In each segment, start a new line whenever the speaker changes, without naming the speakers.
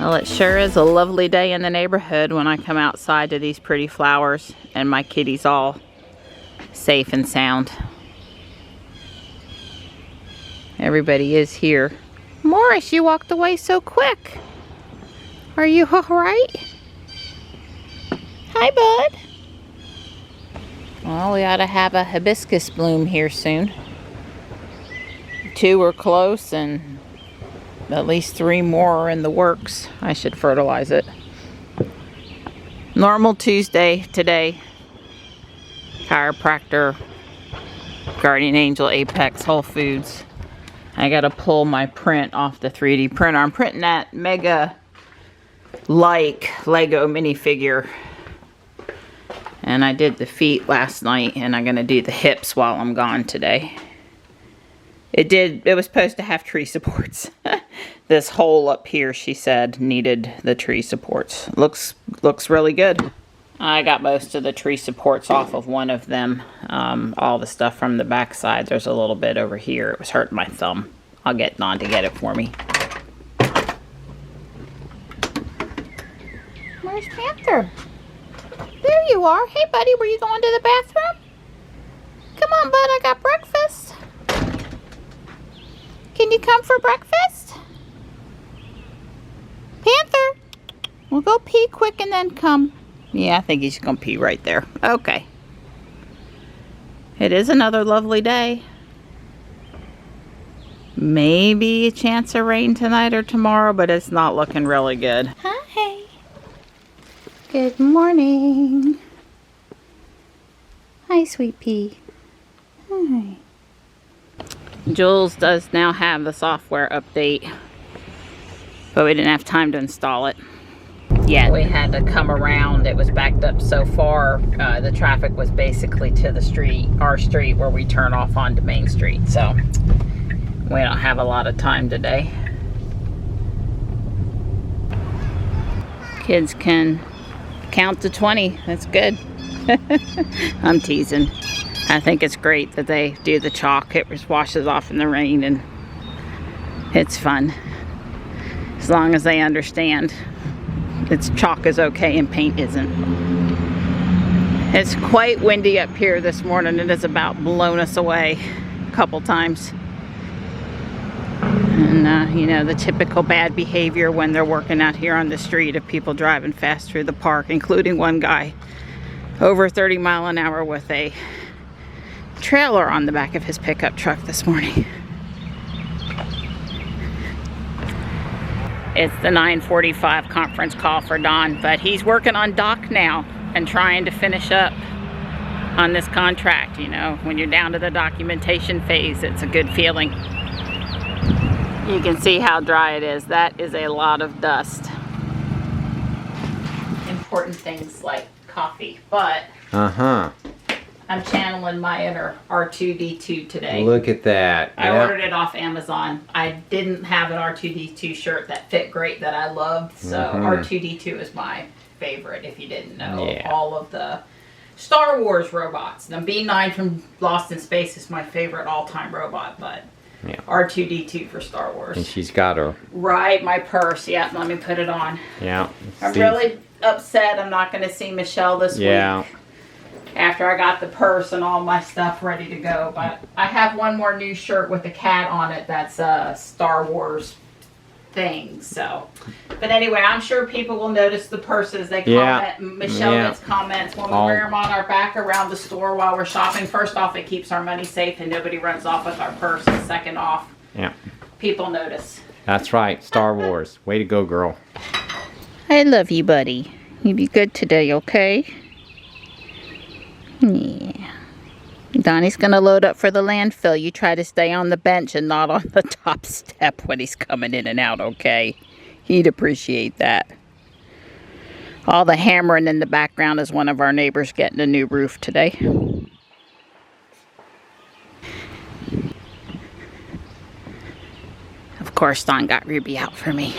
Well, it sure is a lovely day in the neighborhood when I come outside to these pretty flowers and my kitty's all safe and sound. Everybody is here. Morris, you walked away so quick. Are you all right? Hi, bud. Well, we ought to have a hibiscus bloom here soon. 2 are close and at least 3 more are in the works. I should fertilize it. Normal Tuesday today. Chiropractor, Guardian Angel, Apex, Whole Foods. I gotta pull my print off the 3D printer. I'm printing that mega like Lego minifigure. And I did the feet last night and I'm gonna do the hips while I'm gone today. It was supposed to have tree supports. This hole up here, she said, needed the tree supports. Looks really good. I got most of the tree supports off of one of them. All the stuff from the back side. There's a little bit over here. It was hurting my thumb. I'll get Don to get it for me. Where's Panther? There you are. Hey, buddy, were you going to the bathroom? Come on, bud, I got breakfast. Can you come for breakfast? Panther, we'll go pee quick and then come. Yeah, I think he's gonna pee right there. Okay. It is another lovely day. Maybe a chance of rain tonight or tomorrow, but it's not looking really good. Hi. Good morning. Hi, sweet pea. Hi. Jules does now have the software update, but we didn't have time to install it yet. We had to come around. It was backed up so far. The traffic was basically to the street, our street, where we turn off onto Main Street. So we don't have a lot of time today. Kids can count to 20. That's good. I'm teasing. I think it's great that they do the chalk. It just washes off in the rain and it's fun. As long as they understand it's chalk is okay and paint isn't. It's quite windy up here this morning. It has about blown us away a couple times. And you know, the typical bad behavior when they're working out here on the street of people driving fast through the park, including one guy over 30 miles an hour with a trailer on the back of his pickup truck this morning. It's the 9:45 conference call for Don, but he's working on dock now and trying to finish up on this contract. You know, when you're down to the documentation phase, it's a good feeling. You can see how dry it is. That is a lot of dust. Important things like coffee, but I'm channeling my inner R2-D2 today.
Look at that.
I ordered it off Amazon. I didn't have an R2-D2 shirt that fit great that I loved, so R2-D2 is my favorite, if you didn't know.
Yeah.
All of the Star Wars robots. Now, B9 from Lost in Space is my favorite all-time robot, but R2-D2 for Star Wars.
And she's got her.
Right, my purse. Yeah, let me put it on.
Yeah.
I'm really upset I'm not going to see Michelle this week. After I got the purse and all my stuff ready to go. But I have one more new shirt with a cat on it that's a Star Wars thing. So, but anyway, I'm sure people will notice the purses. They comment. Michelle gets comments when we wear them on our back around the store while we're shopping. First off, it keeps our money safe and nobody runs off with our purse. And second off, people notice.
That's right. Star Wars. Way to go, girl.
I love you, buddy. You be good today, okay? Yeah. Donnie's gonna load up for the landfill. You try to stay on the bench and not on the top step when he's coming in and out, okay? He'd appreciate that. All the hammering in the background is one of our neighbors getting a new roof today. Of course, Don got Ruby out for me.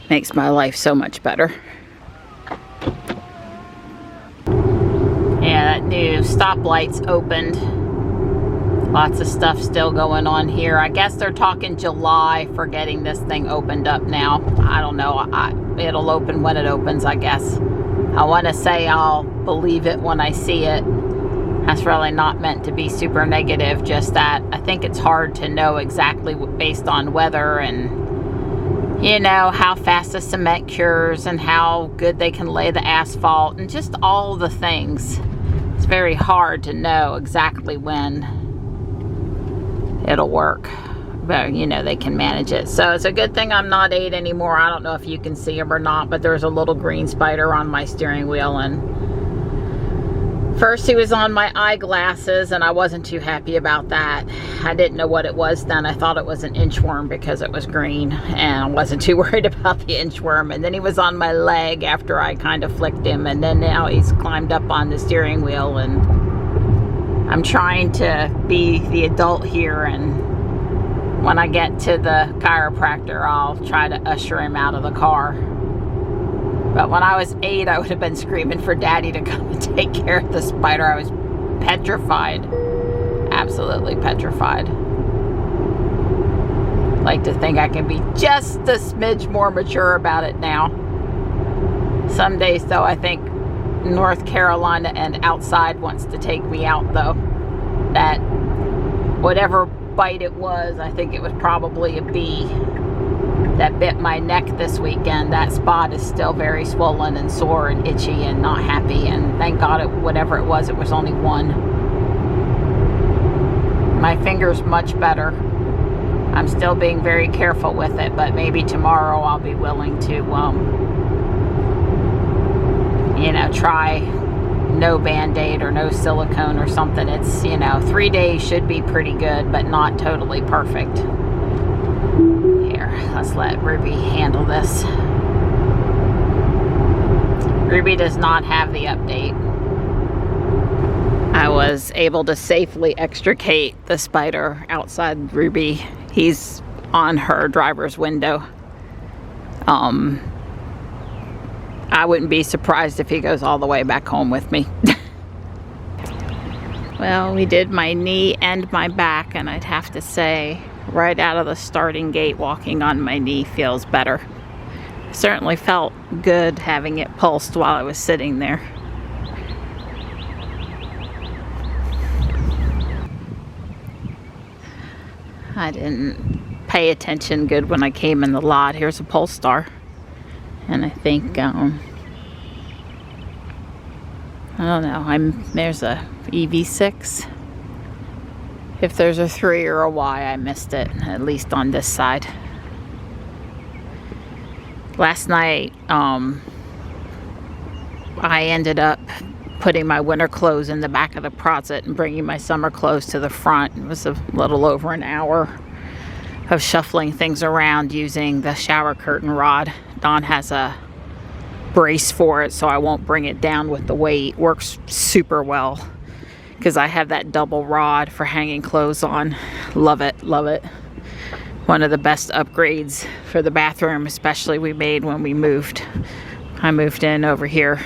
Makes my life so much better. Yeah, that new stoplight's opened Lots of stuff still going on here. I guess they're talking July for getting this thing opened up now. I don't know. It'll open when it opens, I guess. I want to say I'll believe it when I see it. That's really not meant to be super negative, just that I think it's hard to know exactly based on weather and, you know, how fast the cement cures and how good they can lay the asphalt and just all the things. It's very hard to know exactly when it'll work, but you know, they can manage it. So it's a good thing I'm not 8 anymore. I don't know if you can see him or not, but there's a little green spider on my steering wheel, and first he was on my eyeglasses and I wasn't too happy about that. I didn't know what it was then. I thought it was an inchworm because it was green, and I wasn't too worried about the inchworm. And then he was on my leg after I kind of flicked him, and then now he's climbed up on the steering wheel, and I'm trying to be the adult here, and when I get to the chiropractor, I'll try to usher him out of the car. But when I was 8, I would have been screaming for Daddy to come and take care of the spider. I was petrified. Absolutely petrified. Like to think I can be just a smidge more mature about it now. Some days, though, I think North Carolina and outside wants to take me out, though. That whatever bite it was, I think it was probably a bee that bit my neck this weekend. That spot is still very swollen and sore and itchy and not happy, and thank God whatever it was only one. My finger's much better. I'm still being very careful with it, but maybe tomorrow I'll be willing to you know, try no Band-Aid or no silicone or something. It's, you know, 3 days should be pretty good, but not totally perfect. Here, let's let Ruby handle this. Ruby does not have the update. I was able to safely extricate the spider outside Ruby. He's on her driver's window. I wouldn't be surprised if he goes all the way back home with me. Well, we did my knee and my back, and I'd have to say, right out of the starting gate, walking on my knee feels better. Certainly felt good having it pulsed while I was sitting there. I didn't pay attention good when I came in the lot. Here's a Polestar. And I think, I don't know, there's a EV6. If there's a 3 or a Y, I missed it, at least on this side. Last night, I ended up putting my winter clothes in the back of the closet and bringing my summer clothes to the front. It was a little over an hour of shuffling things around using the shower curtain rod. Dawn has a brace for it, so I won't bring it down with the weight. Works super well because I have that double rod for hanging clothes on. Love it, love it. One of the best upgrades for the bathroom, especially we made when we moved. I moved in over here.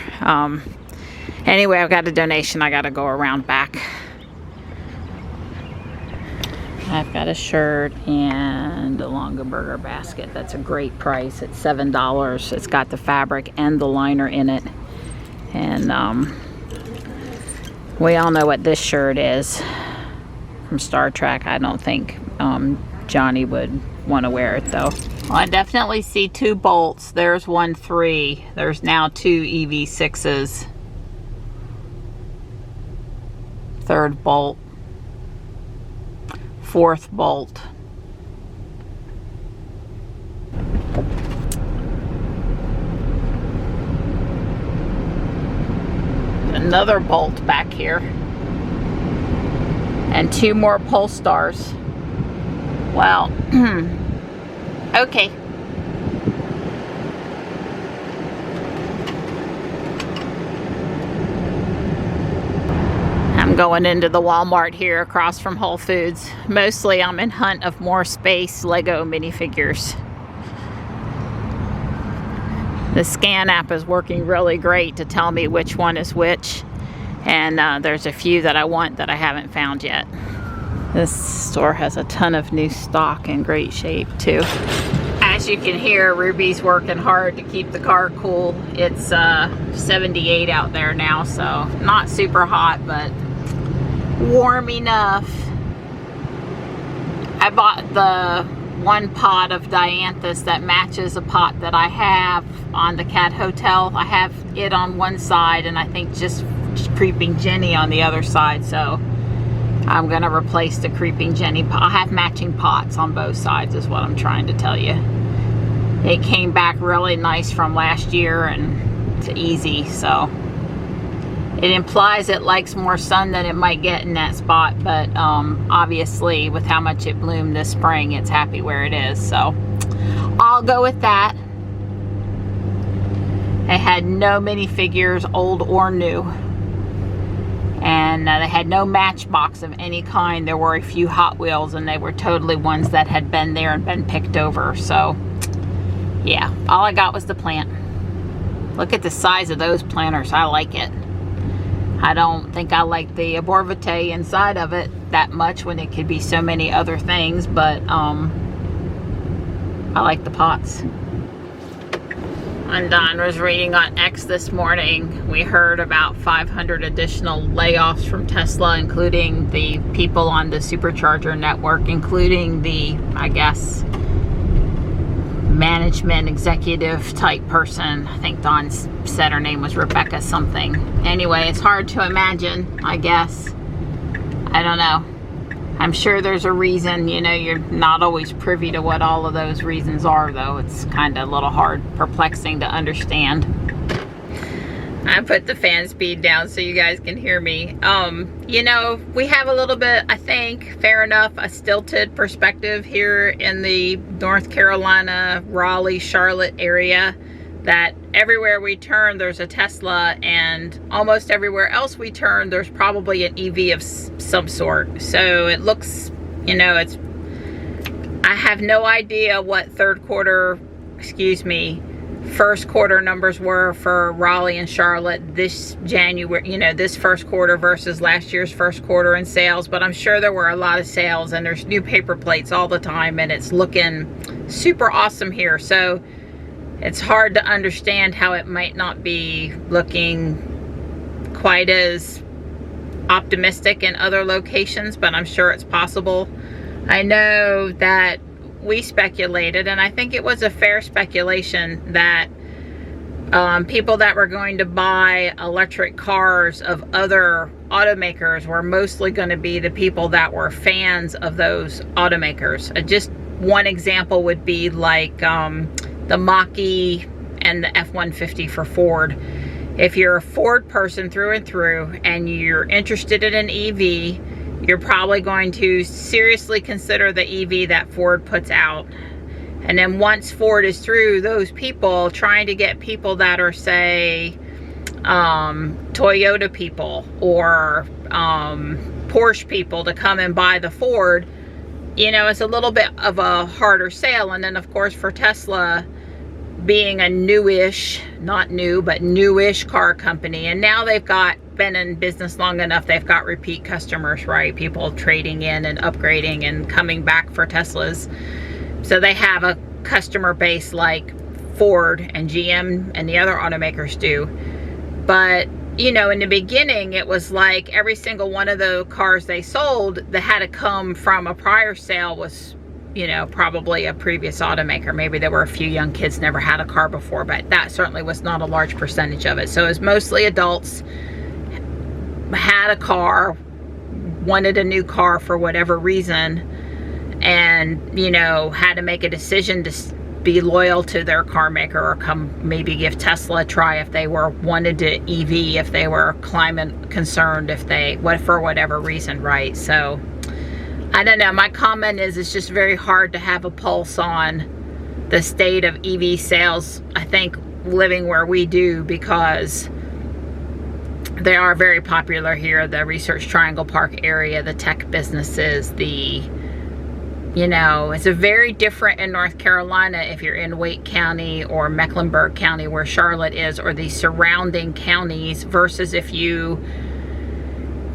Anyway, I've got a donation I got to go around back. I've got a shirt and a Longaberger basket. That's a great price. It's $7. It's got the fabric and the liner in it. And we all know what this shirt is from Star Trek. I don't think Johnny would want to wear it though. Well, I definitely see 2 bolts. There's 1 3. There's now 2 EV6s. 3rd bolt. 4th bolt. Another bolt back here. And 2 more Polestars. Well, okay. I'm going into the Walmart here across from Whole Foods. Mostly I'm in hunt of more space Lego minifigures. The scan app is working really great to tell me which one is which. And there's a few that I want that I haven't found yet. This store has a ton of new stock in great shape too. As you can hear, Ruby's working hard to keep the car cool. It's 78 out there now, so not super hot, but warm enough. I bought the one pot of dianthus that matches a pot that I have on the Cat Hotel. I have it on one side and I think just Creeping Jenny on the other side, so I'm gonna replace the Creeping Jenny pot. I have matching pots on both sides is what I'm trying to tell you. It came back really nice from last year and it's easy, so it implies it likes more sun than it might get in that spot, but obviously with how much it bloomed this spring, it's happy where it is, so I'll go with that. They had no minifigures, old or new, and they had no Matchbox of any kind. There were a few Hot Wheels, and they were totally ones that had been there and been picked over, so yeah, all I got was the plant. Look at the size of those planters. I like it. I don't think I like the arborvitae inside of it that much when it could be so many other things, but I like the pots. When Don was reading on X this morning, we heard about 500 additional layoffs from Tesla, including the people on the supercharger network, including the, I guess, management executive type person. I think Dawn said her name was Rebecca something. Anyway, it's hard to imagine, I guess. I don't know. I'm sure there's a reason. You know, you're not always privy to what all of those reasons are, though. It's kind of a little hard, perplexing to understand. I put the fan speed down so you guys can hear me. You know, we have a little bit, I think, fair enough, a stilted perspective here in the North Carolina, Raleigh, Charlotte area, that everywhere we turn there's a Tesla, and almost everywhere else we turn there's probably an EV of some sort. So it looks, you know, I have no idea what first quarter numbers were for Raleigh and Charlotte this January, you know, this first quarter versus last year's first quarter in sales, but I'm sure there were a lot of sales, and there's new paper plates all the time, and it's looking super awesome here. So it's hard to understand how it might not be looking quite as optimistic in other locations, but I'm sure it's possible. I know that we speculated, and I think it was a fair speculation, that people that were going to buy electric cars of other automakers were mostly going to be the people that were fans of those automakers. Just one example would be like the Mach-E and the F-150 for Ford. If you're a Ford person through and through and you're interested in an EV, you're probably going to seriously consider the EV that Ford puts out. And then once Ford is through, those people trying to get people that are, say, Toyota people or Porsche people to come and buy the Ford, you know, it's a little bit of a harder sale. And then of course for Tesla, being a newish, not new, but newish car company, and now they've been in business long enough, they've got repeat customers, right? People trading in and upgrading and coming back for Teslas. So they have a customer base like Ford and GM and the other automakers do. But, you know, in the beginning, it was like every single one of the cars they sold that had to come from a prior sale was, you know, probably a previous automaker. Maybe there were a few young kids never had a car before, but that certainly was not a large percentage of it. So it was mostly adults, had a car, wanted a new car for whatever reason, and, you know, had to make a decision to be loyal to their car maker, or come maybe give Tesla a try if they wanted to EV, if they were climate concerned, if they, for whatever reason, right? So I don't know. My comment is it's just very hard to have a pulse on the state of EV sales, I think, living where we do, because they are very popular here. The Research Triangle Park area, the tech businesses, you know, it's a very different in North Carolina if you're in Wake County or Mecklenburg County where Charlotte is, or the surrounding counties, versus if you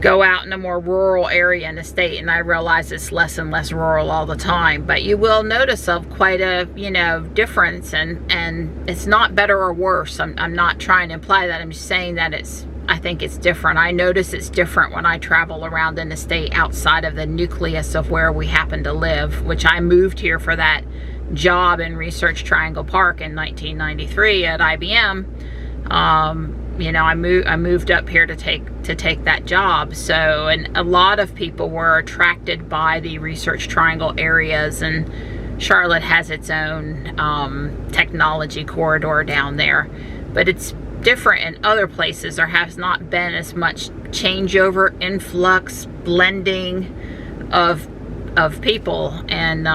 go out in a more rural area in the state, and I realize it's less and less rural all the time, but you will notice of quite a, you know, difference, and it's not better or worse. I'm not trying to imply that. I'm just saying that I think it's different. I notice it's different when I travel around in the state outside of the nucleus of where we happen to live, which I moved here for that job in Research Triangle Park in 1993 at IBM. You know, I moved up here to take that job. So, and a lot of people were attracted by the Research Triangle areas, and Charlotte has its own technology corridor down there, but it's different in other places. There has not been as much changeover, influx, blending of people, and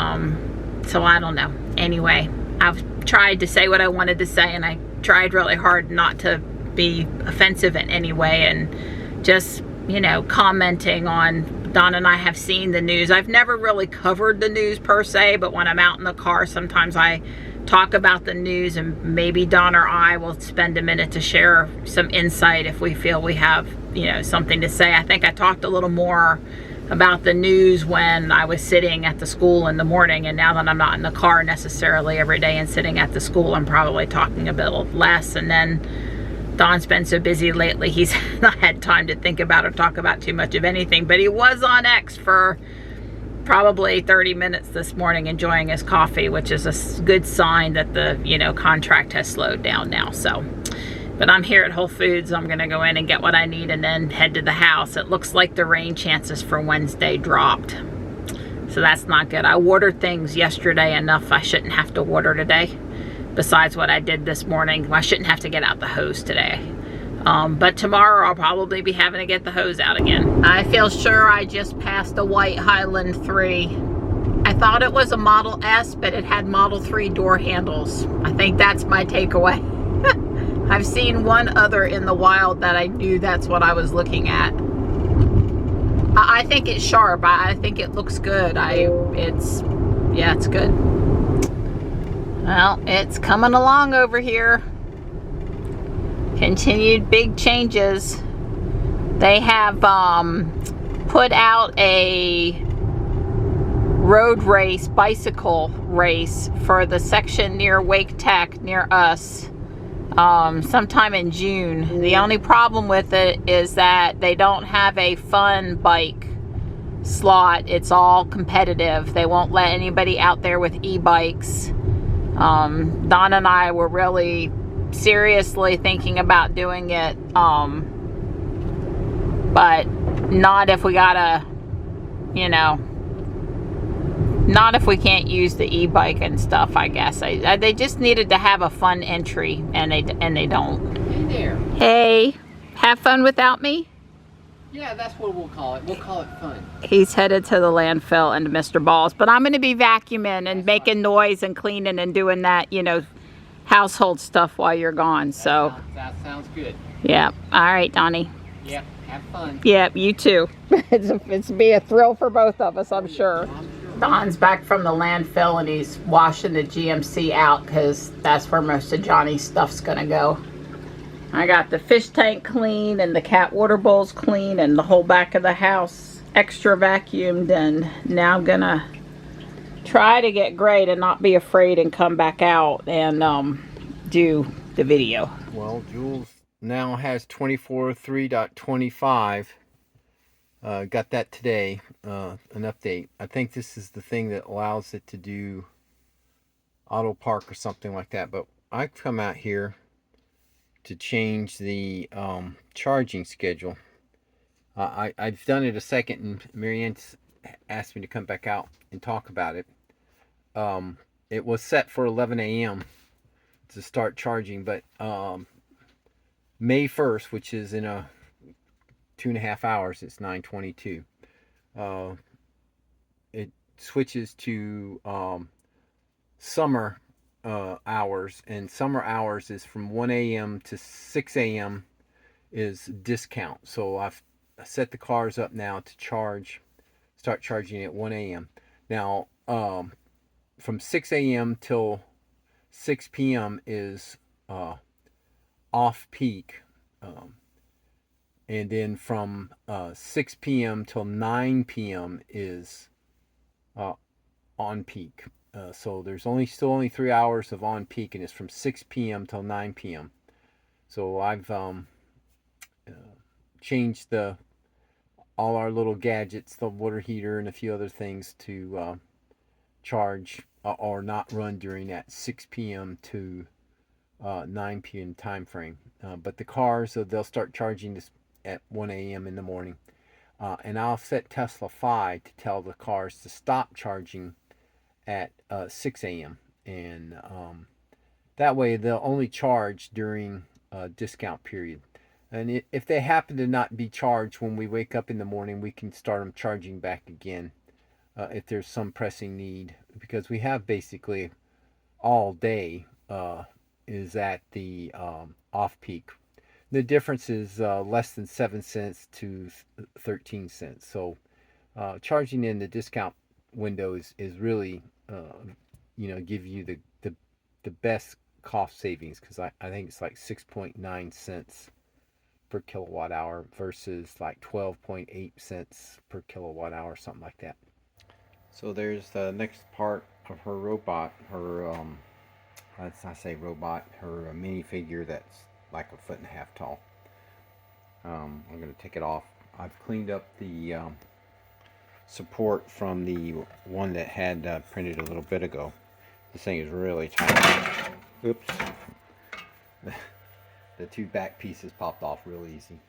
so I don't know. Anyway, I've tried to say what I wanted to say, and I tried really hard not to be offensive in any way, and just, you know, commenting on, Don and I have seen the news. I've never really covered the news per se, but when I'm out in the car, sometimes I talk about the news, and maybe Don or I will spend a minute to share some insight if we feel we have, you know, something to say. I think I talked a little more about the news when I was sitting at the school in the morning, and now that I'm not in the car necessarily every day and sitting at the school, I'm probably talking a bit less. And then Don's been so busy lately, he's not had time to think about or talk about too much of anything, but he was on X for probably 30 minutes this morning enjoying his coffee, which is a good sign that the, you know, contract has slowed down now. So, but I'm here at Whole Foods. I'm gonna go in and get what I need and then head to the house. It looks like the rain chances for Wednesday dropped, so that's not good. I watered things yesterday enough. I shouldn't have to water today, besides what I did this morning. I shouldn't have to get out the hose today. But tomorrow I'll probably be having to get the hose out again. I feel sure I just passed a white Highland 3. I thought it was a Model S, but it had Model 3 door handles. I think that's my takeaway. I've seen one other in the wild that I knew that's what I was looking at. I think it's sharp. I think it looks good. Yeah, it's good. Well, it's coming along over here. Continued big changes. They have put out a road race, bicycle race for the section near Wake Tech, near us, sometime in June. The only problem with it is that they don't have a fun bike slot. It's all competitive. They won't let anybody out there with e-bikes. Don and I were really seriously thinking about doing it, but not if we gotta, you know, not if we can't use the e-bike and stuff, I guess. They just needed to have a fun entry, and they don't.
Hey there.
Hey, have fun without me?
Yeah, that's what we'll call it. We'll call it fun.
He's headed to the landfill and to Mr. Ball's, but I'm going to be vacuuming and making noise and cleaning and doing that, you know, household stuff while you're gone. So
that sounds good.
yeah. All right, Donnie.
Yep, have fun.
Yep, you too. It's be a thrill for both of us, I'm sure. Don's back from the landfill and he's washing the GMC out because that's where most of Johnny's stuff's gonna go. I got the fish tank clean and the cat water bowls clean and the whole back of the house extra vacuumed, and now I'm gonna try to get Gray to not be afraid and come back out and do the video.
Well, Jules now has 24.3.25. Got that today, an update. I think this is the thing that allows it to do auto park or something like that, but I've come out here to change the charging schedule. I've done it a second, and Marianne's asked me to come back out and talk about it. It was set for 11 a.m. to start charging, but May 1st, which is in a 2.5 hours, it's 9:22. It switches to summer hours, and summer hours is from 1 a.m. to 6 a.m. is discount. So I've set the cars up now to start charging at 1 a.m. Now, from 6 a.m. till 6 p.m. is off peak, and then from 6 p.m. till 9 p.m. is on peak. So there's still only 3 hours of on peak, and it's from 6 p.m. till 9 p.m. So I've changed all our little gadgets, the water heater and a few other things, to charge or not run during that 6 p.m. to 9 p.m. time frame. But the cars, they'll start charging this at 1 a.m. in the morning. And I'll set Tesla Fi to tell the cars to stop charging at 6 a.m. And that way they'll only charge during a discount period. And if they happen to not be charged when we wake up in the morning, we can start them charging back again if there's some pressing need, because we have basically all day is at the off-peak. The difference is less than 7 cents to 13 cents. So charging in the discount window is really, give you the best cost savings, because I think it's like 6.9 cents per kilowatt hour versus like 12.8 cents per kilowatt hour, something like that. So there's the next part of her robot, her I say robot, her minifigure that's like 1.5 feet tall. I'm going to take it off. I've cleaned up the support from the one that had printed a little bit ago. This thing is really tight. Oops. The two back pieces popped off real easy.